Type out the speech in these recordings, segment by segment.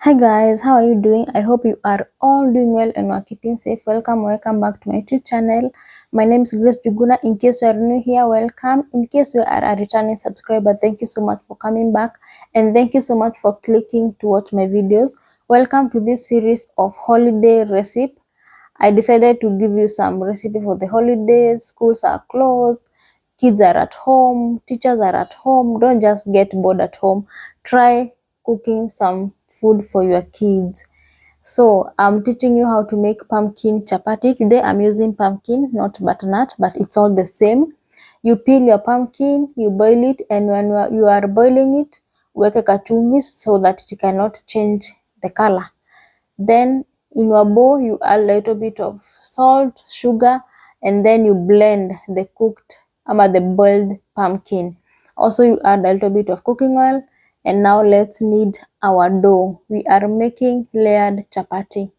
Hi guys, how are you doing? I hope you are all doing well and are keeping safe. Welcome back to my YouTube channel. My name is Grace Juguna. In case you are new here, welcome. In case you are a returning subscriber, thank you so much for coming back, and thank you so much for clicking to watch my videos. Welcome to this series of holiday recipe. I decided to give you some recipe for the holidays. Schools are closed, kids are at home, teachers are at home. Don't just get bored at home. Try cooking some food for your kids. So I'm teaching you how to make pumpkin chapati. Today I'm using pumpkin, not butternut, but it's all the same. You peel your pumpkin, you boil it, and when you are boiling it, weke kachumvi so that it cannot change the color. Then in your bowl, you add a little bit of salt, sugar, and then you blend the the boiled pumpkin. Also, you add a little bit of cooking oil. And now let's knead our dough. We are making layered chapati.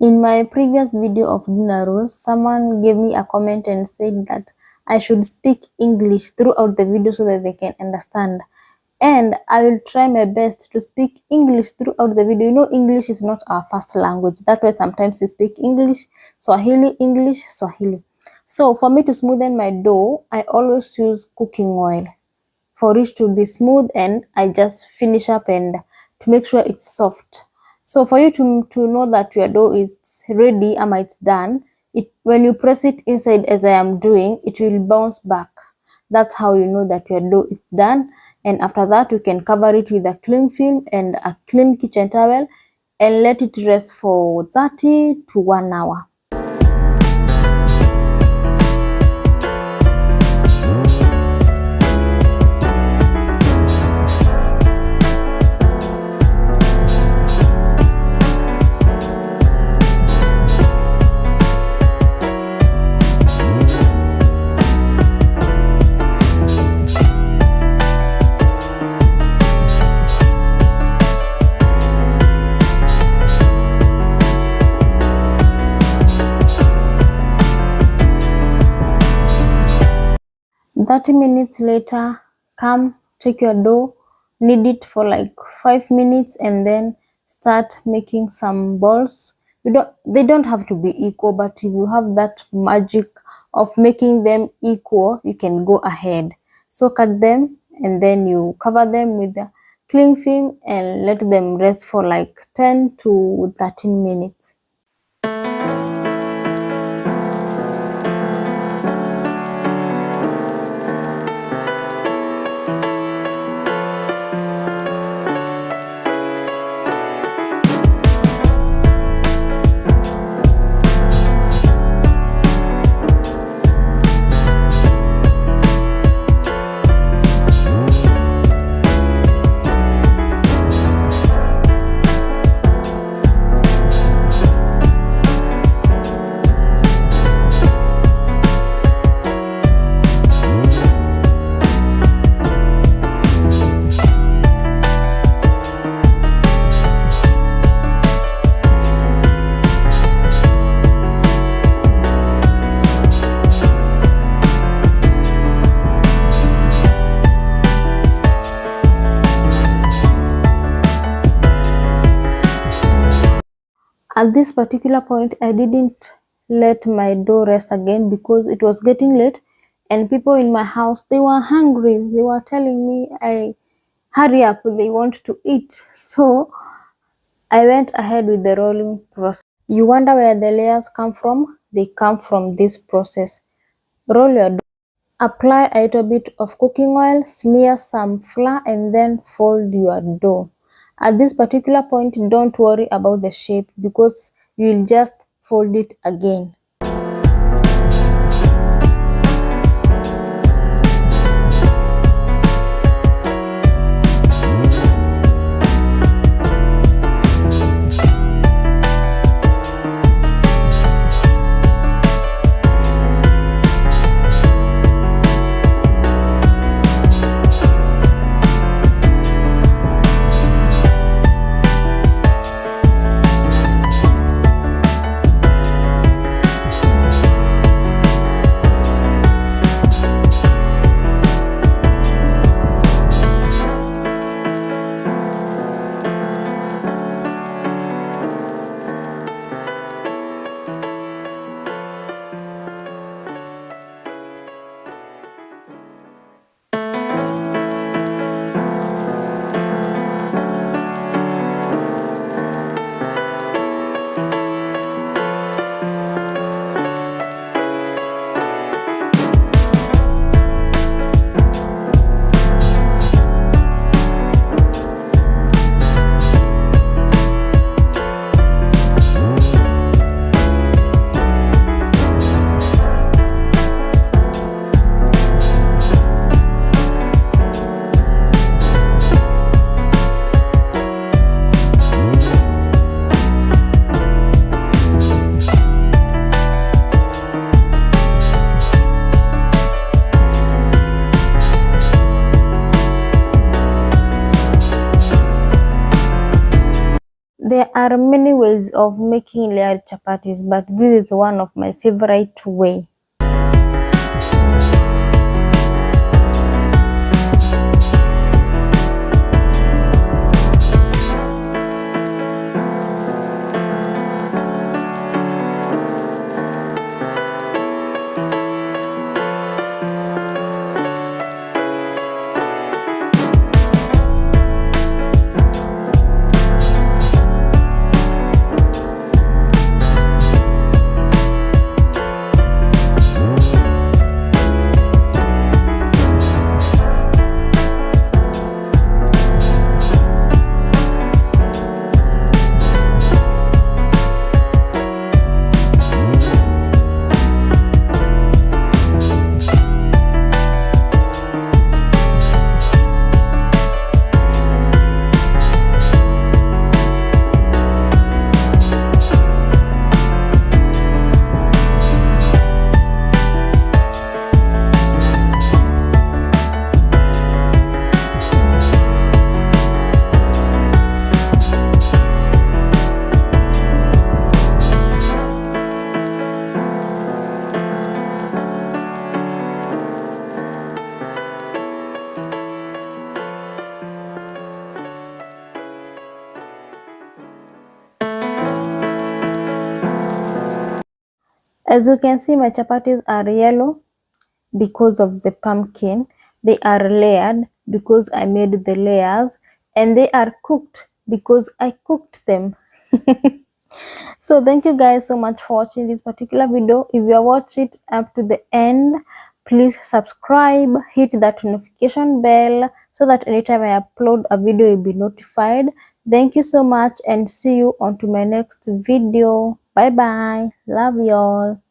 In my previous video of dinner rules, someone gave me a comment and said that I should speak English throughout the video so that they can understand. And I will try my best to speak English throughout the video. You know, English is not our first language. That's why sometimes we speak English, English, Swahili. So for me to smoothen my dough, I always use cooking oil for it to be smooth, and I just finish up and to make sure it's soft. So for you to know that your dough is ready and it's done, when you press it inside as I am doing, it will bounce back. That's how you know that your dough is done. And after that, you can cover it with a cling film and a clean kitchen towel and let it rest for 30 to 1 hour. Thirty minutes later, come take your dough, knead it for like 5 minutes, and then start making some balls. They don't have to be equal, but if you have that magic of making them equal, you can go ahead. So cut them and then you cover them with the cling film and let them rest for like 10 to 13 minutes. At this particular point, I didn't let my dough rest again because it was getting late and people in my house, they were hungry. They were telling me, hurry up, they want to eat. So I went ahead with the rolling process. You wonder where the layers come from? They come from this process. Roll your dough. Apply a little bit of cooking oil, smear some flour, and then fold your dough. At this particular point, don't worry about the shape because you will just fold it again. There are many ways of making layered chapatis, but this is one of my favorite way. As you can see, my chapatis are yellow because of the pumpkin. They are layered because I made the layers, and they are cooked because I cooked them. So thank you guys so much for watching this particular video. If you watch it up to the end, please subscribe, hit that notification bell so that anytime I upload a video you'll be notified. Thank you so much, and see you on to my next video. Bye bye. Love y'all.